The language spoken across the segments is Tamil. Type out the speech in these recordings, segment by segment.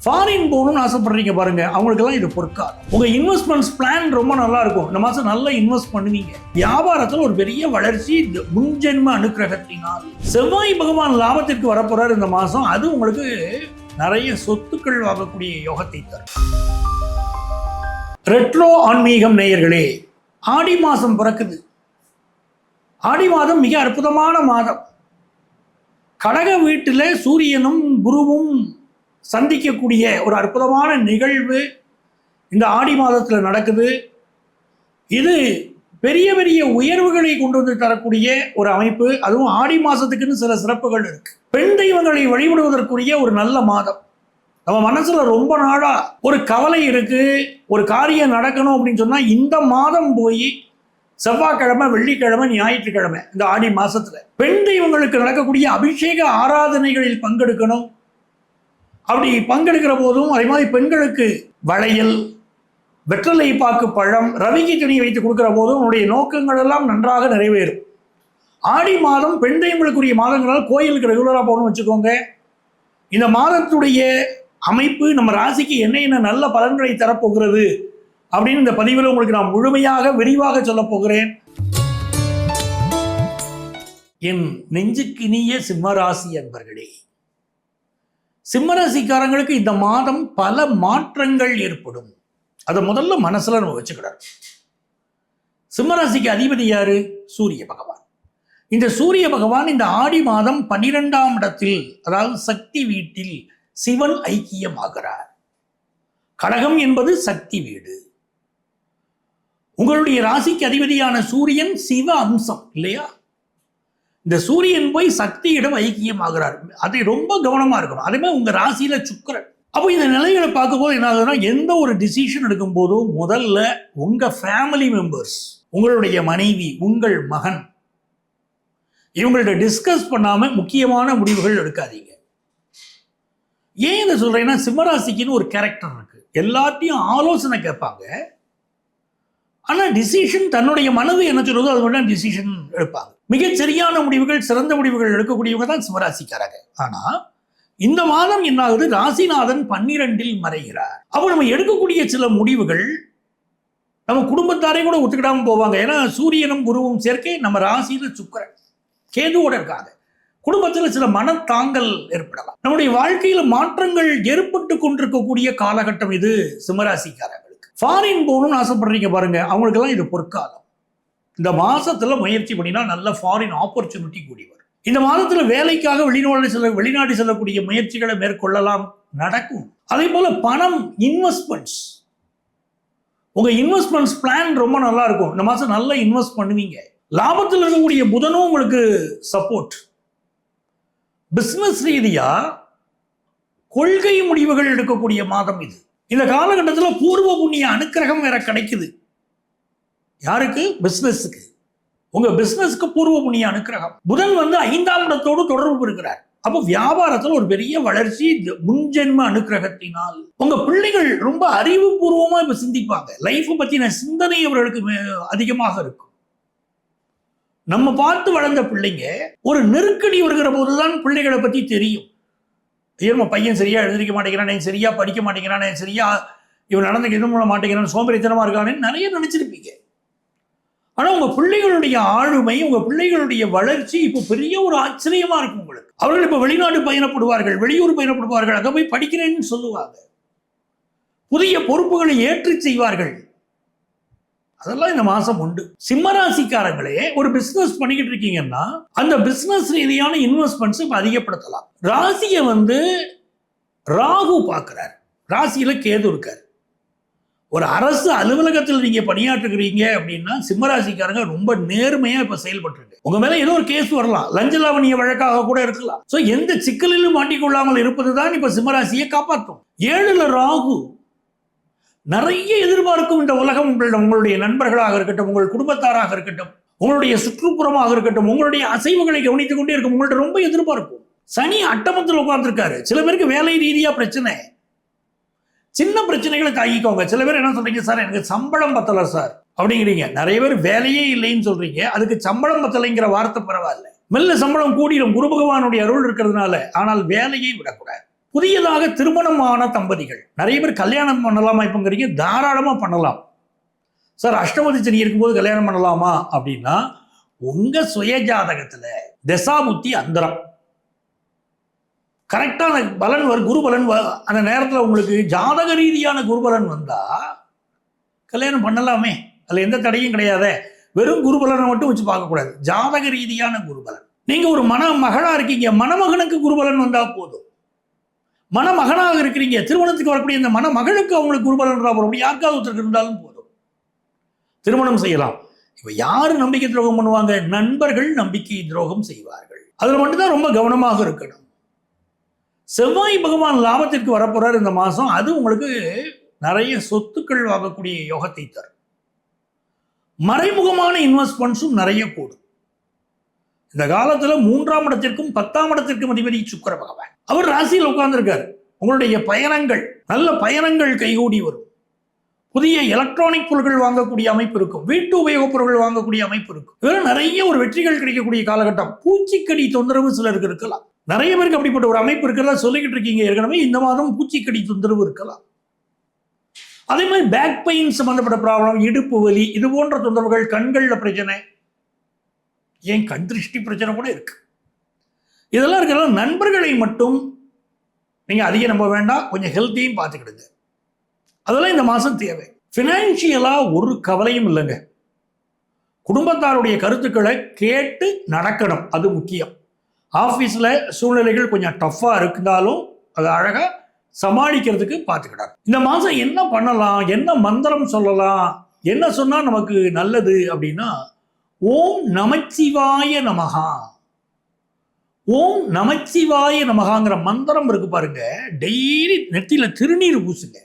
ஃபாரின் போகணும்னு ஆசைப்படுறீங்க பாருங்க, அவங்களுக்கெல்லாம் இது பொற்காலம். உங்க இன்வெஸ்ட்மெண்ட்ஸ் பிளான் ரொம்ப நல்லா இருக்கும். இந்த மாசம் நல்லா இன்வெஸ்ட் பண்ணுவீங்க. வியாபாரத்தில் ஒரு பெரிய வளர்ச்சி முன்ஜென்ம அனுக்கிரகத்தினால். செவ்வாய் பகவான் லாபத்திற்கு வரப்போறாரு இந்த மாசம். அது உங்களுக்கு நிறைய சொத்துக்கள் வாங்கக்கூடிய யோகத்தை தரும். ரெட்ரோ ஆன்மீகம் நேயர்களே, ஆடி மாசம் பிறக்குது. ஆடி மாதம் மிக அற்புதமான மாதம். கடக வீட்டில் சூரியனும் குருவும் சந்திக்கக்கூடிய ஒரு அற்புதமான நிகழ்வு இந்த ஆடி மாதத்தில் நடக்குது. இது பெரிய பெரிய உயர்வுகளை கொண்டு வந்து தரக்கூடிய ஒரு அமைப்பு. அதுவும் ஆடி மாதத்துக்குன்னு சில சிறப்புகள் இருக்கு. பெண் தெய்வங்களை வழிபடுவதற்குரிய ஒரு நல்ல மாதம். நம்ம மனசுல ரொம்ப நாளா ஒரு கவலை இருக்கு, ஒரு காரியம் நடக்கணும் அப்படின்னு சொன்னா இந்த மாதம் போய் செவ்வாய்க்கிழமை, வெள்ளிக்கிழமை, ஞாயிற்றுக்கிழமை இந்த ஆடி மாசத்துல பெண் தெய்வங்களுக்கு நடக்கக்கூடிய அபிஷேக ஆராதனைகளில் பங்கெடுக்கணும். அப்படி பங்கெடுக்கிற போதும் அதே மாதிரி பெண்களுக்கு வளையல், வெற்றலை பாக்கு பழம், ரவிக்கு துணி வைத்து கொடுக்கிற போதும் உன்னுடைய நோக்கங்கள் எல்லாம் நன்றாக நிறைவேறும். ஆடி மாதம் பெண் தெய்வங்களுக்குரிய மாதங்களால் கோயிலுக்கு ரெகுலராக போகணும்னு வச்சுக்கோங்க. இந்த மாதத்துடைய அமைப்பு நம்ம ராசிக்கு என்ன நல்ல பலன்களை தரப்போகிறது அப்படின்னு இந்த பதிவில் உங்களுக்கு நான் முழுமையாக விரிவாக சொல்ல போகிறேன். என் நெஞ்சுக்கினிய சிம்மராசி அன்பர்களே, சிம்மராசிக்காரங்களுக்கு இந்த மாதம் பல மாற்றங்கள் ஏற்படும். அதை முதல்ல மனசுல நம்ம வச்சுக்கிடணும். சிம்மராசிக்கு அதிபதி யாரு? சூரிய பகவான். இந்த சூரிய பகவான் இந்த ஆடி மாதம் 12ஆம் இடத்தில், அதாவது சக்தி வீட்டில் சிவன் ஐக்கியமாகிறார். கடகம் என்பது சக்தி வீடு. உங்களுடைய ராசிக்கு அதிபதியான சூரியன் சிவ அம்சம் இல்லையா? இந்த சூரியன் போய் சக்தியிடம் ஐக்கியமாகிறார். அதை ரொம்ப கவனமா இருக்கணும். அதே மாதிரி உங்க ராசியில சுக்கிரன். அப்போ இந்த நிலைகளை பார்க்கும்போது என்ன ஆகுதுன்னா, எந்த ஒரு டிசிஷன் எடுக்கும் போதும் முதல்ல உங்க ஃபேமிலி மெம்பர்ஸ், உங்களுடைய மனைவி, உங்கள் மகன், இவங்கள்ட்ட டிஸ்கஸ் பண்ணாம முக்கியமான முடிவுகள் எடுக்காதீங்க. ஏன் இதை சொல்றேன்னா, சிம்மராசிக்குன்னு ஒரு கேரக்டர் இருக்கு. எல்லாத்தையும் ஆலோசனை கேட்பாங்க. ஆனா டிசிஷன் தன்னுடைய மனது என்ன சொல்றதோ அது மட்டும் டிசிஷன் எடுப்பாங்க. மிகச் சரியான முடிவுகள், சிறந்த முடிவுகள் எடுக்கக்கூடியவங்க தான் சிம்மராசிக்காரங்க. ஆனா இந்த மாதம் என்ன ஆகுது? ராசிநாதன் 12இல் மறைகிறார். அப்போ நம்ம எடுக்கக்கூடிய சில முடிவுகள் நம்ம குடும்பத்தாரே கூட ஒத்துக்கிடாம போவாங்க. ஏன்னா சூரியனும் குருவும் சேர்க்கை, நம்ம ராசியில சுக்கிரன் கேதுவோட இருக்காங்க. குடும்பத்தில் சில மனத்தாங்கல் ஏற்படலாம். நம்முடைய வாழ்க்கையில மாற்றங்கள் ஏற்பட்டு கொண்டிருக்கக்கூடிய காலகட்டம் இது சிம்மராசிக்காரங்களுக்கு. ஃபாரின் போகணும்னு ஆசைப்படுறீங்க பாருங்க, அவங்களுக்கெல்லாம் இது பொற்காலம். இந்த மாசத்துல முயற்சி பண்ணினா நல்ல ஃபாரின் ஆப்பர்ச்சுனிட்டி கூடி வரும். இந்த மாதத்துல வேலைக்காக வெளிநாடு செல்லக்கூடிய முயற்சிகளை மேற்கொள்ளலாம், நடக்கும். அதே போல பணம், இன்வெஸ்ட்மெண்ட்ஸ், உங்க இன்வெஸ்ட்மெண்ட்ஸ் பிளான் ரொம்ப நல்லா இருக்கும். இந்த மாசம் நல்லா இன்வெஸ்ட் பண்ணுவீங்க. லாபத்தில் இருக்கக்கூடிய புதனும் உங்களுக்கு சப்போர்ட். பிசினஸ் ரீதியா கொள்கை முடிவுகள் எடுக்கக்கூடிய மாதம் இது. இந்த காலகட்டத்தில் பூர்வ புண்ணிய அனுக்கிரகம் வேற கிடைக்குது. யாருக்கு? பிசினஸுக்கு. உங்க பிசினஸ்க்கு பூர்வ புண்ணிய அனுக்கிரகம். புதன் 5ஆம் இடத்தோடு தொடர்பு இருக்கிறார். அப்போ வியாபாரத்தில் ஒரு பெரிய வளர்ச்சி முன்ஜென்ம அனுக்கிரகத்தினால். உங்க பிள்ளைகள் ரொம்ப அறிவுபூர்வமா இப்ப சிந்திப்பாங்க. லைஃப் பத்தின சிந்தனை அவர்களுக்கு அதிகமாக இருக்கும். நம்ம பார்த்து வளர்ந்த பிள்ளைங்க ஒரு நெருக்கடி வருகிற போதுதான் பிள்ளைகளை பத்தி தெரியும். ஐயோ, பையன் சரியா எழுதிக்க மாட்டேங்கிறானே, சரியா படிக்க மாட்டேங்கிறானே, சரியா இவன் நடந்து எதுவும் பண்ண மாட்டேங்கிறான்னு, சோம்பேறித்தனமா இருக்கானே நிறைய நினைச்சிருப்பீங்க. ஆனா உங்க பிள்ளைகளுடைய ஆளுமை, உங்க பிள்ளைகளுடைய வளர்ச்சி இப்போ பெரிய ஒரு ஆச்சரியமா இருக்கும் உங்களுக்கு. அவர்கள் இப்ப வெளிநாடு பயணப்படுவார்கள், வெளியூர் பயணப்படுவார்கள், அங்க போய் படிக்கிறேன்னு சொல்லுவாங்க. புதிய பொறுப்புகளை ஏற்று செய்வார்கள். அதெல்லாம் இந்த மாசம் உண்டு. சிம்மராசிக்காரங்களே, ஒரு பிசினஸ் பண்ணிக்கிட்டு இருக்கீங்கன்னா அந்த பிசினஸ் ரீதியான இன்வெஸ்ட்மெண்ட்ஸ் இப்ப அதிகப்படுத்தலாம். ராசியை ராகு பார்க்கிறார், ராசியில கேது இருக்கார். ஒரு அரசு அலுவலகத்தில் நீங்க பணியாற்றுகிறீங்க அப்படின்னா சிம்மராசிக்காரங்க ரொம்ப நேர்மையா இப்ப செயல்பட்டு உங்க மேல ஏதோ ஒரு கேஸ் வரலாம், லஞ்ச லாவணிய வழக்காக கூட இருக்கலாம். சோ எந்த சிக்கலிலும் மாட்டிக்கொள்ளாமல் இருப்பதுதான் இப்ப சிம்மராசியை காப்பாற்றும். 7ல ராகு. நிறைய எதிர்பார்க்கும் இந்த உலகம் உங்களிடம். உங்களுடைய நண்பர்களாக இருக்கட்டும், உங்கள் குடும்பத்தாராக இருக்கட்டும், உங்களுடைய சுற்றுப்புறமாக இருக்கட்டும், உங்களுடைய அசைவுகளை கவனித்துக் கொண்டே இருக்கும். உங்கள்ட்ட ரொம்ப எதிர்பார்க்கும். சனி அட்டமத்தில் உட்கார்ந்துருக்காரு. சில பேருக்கு வேலை ரீதியா பிரச்சனை, சின்ன பிரச்சனைகளை தாங்கிக்கோங்க. சில பேர் என்ன சொல்றீங்க, சார் எனக்கு சம்பளம் பத்தல சார் அப்படிங்கிறீங்க. நிறைய பேர் வேலையே இல்லைன்னு சொல்றீங்க. அதுக்கு சம்பளம் பத்தலைங்கிற வார்த்தை பரவாயில்ல, மெல்ல சம்பளம் கூடிடும் குரு பகவானுடைய அருள் இருக்கிறதுனால. ஆனால் வேலையை விடக்கூடாது. புதியதாக திருமணமான தம்பதிகள் நிறைய பேர் கல்யாணம் பண்ணலாமா இப்போங்கிறீங்க, தாராளமாக பண்ணலாம். சார் அஷ்டமதி சனி இருக்கும்போது கல்யாணம் பண்ணலாமா அப்படின்னா, உங்க சுய ஜாதகத்துல தசாபுத்தி அந்தரம் கரெக்டான பலன் குரு பலன் அந்த நேரத்தில் உங்களுக்கு ஜாதக ரீதியான குருபலன் வந்தா கல்யாணம் பண்ணலாமே, அதுல எந்த தடையும் கிடையாது. வெறும் குருபலனை மட்டும் வச்சு பார்க்கக்கூடாது, ஜாதக ரீதியான குருபலன். நீங்க ஒரு மணமகளா இருக்கீங்க, மணமகனுக்கு குருபலன் வந்தா போதும். மணமகனாக இருக்கிறீங்க, திருமணத்துக்கு வரக்கூடிய இந்த மணமகளுக்கு அவங்களுக்கு குருபலன் போறோம், யாருக்காவது ஒருத்தருக்கு இருந்தாலும் போதும், திருமணம் செய்யலாம். இப்ப யாரு நம்பிக்கை துரோகம் பண்ணுவாங்க? நண்பர்கள் நம்பிக்கை துரோகம் செய்வார்கள். அதுல மட்டும்தான் ரொம்ப கவனமாக இருக்கணும். செவ்வாய் பகவான் லாபத்திற்கு வரப்போறார் இந்த மாசம். அது உங்களுக்கு நிறைய சொத்துக்கள் வாங்கக்கூடிய யோகத்தை தரும். மறைமுகமான இன்வெஸ்ட்மெண்ட்ஸும் நிறைய கூடும். இந்த காலத்துல 3ஆம் இடத்திற்கும் 10ஆம் இடத்திற்கும் அதிபதி சுக்கிர பகவான், அவர் ராசியில் உட்கார்ந்துருக்காரு. உங்களுடைய பயணங்கள், நல்ல பயணங்கள் கைகூடி வரும். புதிய எலக்ட்ரானிக் பொருட்கள் வாங்கக்கூடிய அமைப்பு இருக்கும், வீட்டு உபயோகப் பொருட்கள் வாங்கக்கூடிய அமைப்பு இருக்கும். இதெல்லாம் நிறைய ஒரு வெற்றிகள் கிடைக்கக்கூடிய காலகட்டம். பூச்சிக்கடி தொந்தரவு சிலருக்கு இருக்கலாம், நிறைய பேருக்கு அப்படிப்பட்ட ஒரு அமைப்பு இருக்கிறதா சொல்லிக்கிட்டு இருக்கீங்க. ஏற்கனவே இந்த மாதம் பூச்சிக்கடி தொந்தரவு இருக்கலாம். அதே மாதிரி பேக் பெயின் சம்பந்தப்பட்ட ப்ராப்ளம், இடுப்பு வலி, இது போன்ற தொந்தரவுகள், கண்கள்ல பிரச்சனை, ஏன் கண் திருஷ்டி பிரச்சனை கூட இருக்கு. இதெல்லாம் இருக்கிற நண்பர்களை மட்டும் நீங்க அதிகம் நம்ப வேண்டாம், கொஞ்சம் ஹெல்த்தையும் பார்த்துக்கிடுங்க. அதெல்லாம் இந்த மாசம் தேவை. பினான்சியலா ஒரு கவலையும் இல்லைங்க. குடும்பத்தாருடைய கருத்துக்களை கேட்டு நடக்கணும், அது முக்கியம். ஆஃபீஸில் சூழ்நிலைகள் கொஞ்சம் டஃப்பாக இருந்தாலும் அது அழகாக சமாளிக்கிறதுக்கு பார்த்துக்கிட்டாங்க. இந்த மாதம் என்ன பண்ணலாம், என்ன மந்திரம் சொல்லலாம், என்ன சொன்னால் நமக்கு நல்லது அப்படின்னா, ஓம் நமச்சிவாய நமகா, ஓம் நமச்சிவாய நமகாங்கிற மந்திரம் இருக்கு பாருங்க. டெய்லி நெத்தியில் திருநீர் பூசுங்க.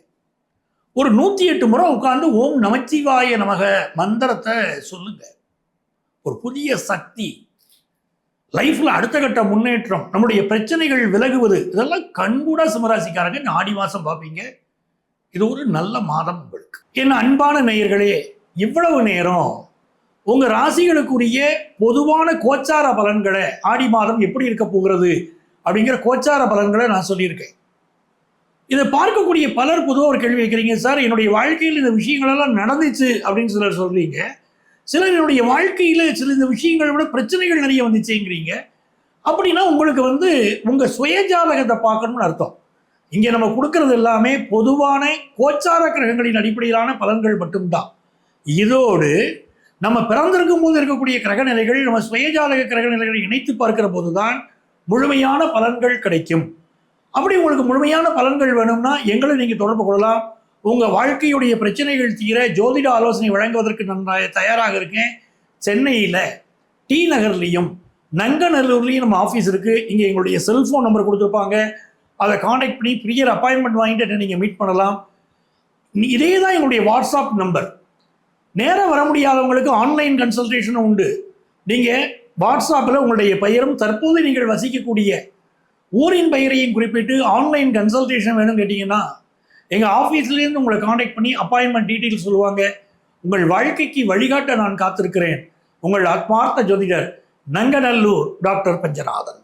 ஒரு 108 முறை உட்கார்ந்து ஓம் நமச்சிவாய நமக மந்திரத்தை சொல்லுங்க. ஒரு புதிய சக்தி, லைஃப்ல அடுத்த கட்ட முன்னேற்றம், நம்முடைய பிரச்சனைகள் விலகுவது, இதெல்லாம் கண்கூட சிம்மராசிக்காரங்க இந்த ஆடி மாசம் பார்ப்பீங்க. இது ஒரு நல்ல மாதம் உங்களுக்கு. என் அன்பான நேயர்களே, இவ்வளவு நேரம் உங்க ராசிகளுக்குரிய பொதுவான கோச்சார பலன்களை, ஆடி மாதம் எப்படி இருக்க போகிறது அப்படிங்கிற கோச்சார பலன்களை நான் சொல்லியிருக்கேன். இதை பார்க்கக்கூடிய பலர் பொதுவாக ஒரு கேள்வி வைக்கிறீங்க, சார் என்னுடைய வாழ்க்கையில் இந்த விஷயங்களெல்லாம் நடந்துச்சு அப்படின்னு சிலர் சொல்றீங்க, சிலர் என்னுடைய வாழ்க்கையில் சில இந்த விஷயங்களை விட பிரச்சனைகள் நிறைய வந்துச்சுங்கிறீங்க. அப்படின்னா உங்களுக்கு உங்க சுய ஜாதகத்தை பார்க்கணும்னு அர்த்தம். இங்கே நம்ம கொடுக்கறது எல்லாமே பொதுவான கோச்சார கிரகங்களின் அடிப்படையிலான பலன்கள் மட்டும்தான். இதோடு நம்ம பிறந்திருக்கும் போது இருக்கக்கூடிய கிரகநிலைகள், நம்ம சுய ஜாதக கிரகநிலைகளை இணைத்து பார்க்கிற போதுதான் முழுமையான பலன்கள் கிடைக்கும். அப்படி உங்களுக்கு முழுமையான பலன்கள் வேணும்னா எங்களை நீங்கள் தொடர்பு கொள்ளலாம். உங்கள் வாழ்க்கையுடைய பிரச்சனைகள் தீர ஜோதிட ஆலோசனை வழங்குவதற்கு நான் தயாராக இருக்கேன். சென்னையில் டி நகர்லையும் நங்கநல்லூர்லையும் நம்ம ஆஃபீஸ் இருக்குது. இங்கே எங்களுடைய செல்ஃபோன் நம்பர் கொடுத்துருப்பாங்க, அதை காண்டாக்ட் பண்ணி ப்ரியர் அப்பாயின்மெண்ட் வாங்கிட்டு நீங்கள் மீட் பண்ணலாம். இதே தான் எங்களுடைய வாட்ஸ்அப் நம்பர். நேராக வர முடியாதவங்களுக்கு ஆன்லைன் கன்சல்டேஷனும் உண்டு. நீங்கள் வாட்ஸ்அப்பில் உங்களுடைய பெயரும் தற்போது நீங்கள் வசிக்கக்கூடிய ஊரின் பெயரையும் குறிப்பிட்டு ஆன்லைன் கன்சல்டேஷன் வேணும் கேட்டிங்கன்னா எங்கள் ஆஃபீஸ்லேருந்து உங்களை காண்டாக்ட் பண்ணி அப்பாயின்மெண்ட் டீட்டெயில் சொல்லுவாங்க. உங்கள் வாழ்க்கைக்கு வழிகாட்ட நான் காத்திருக்கிறேன். உங்கள் ஆத்மார்த்த ஜோதிடர் நங்கநல்லூர் டாக்டர் பஞ்சநாதன்.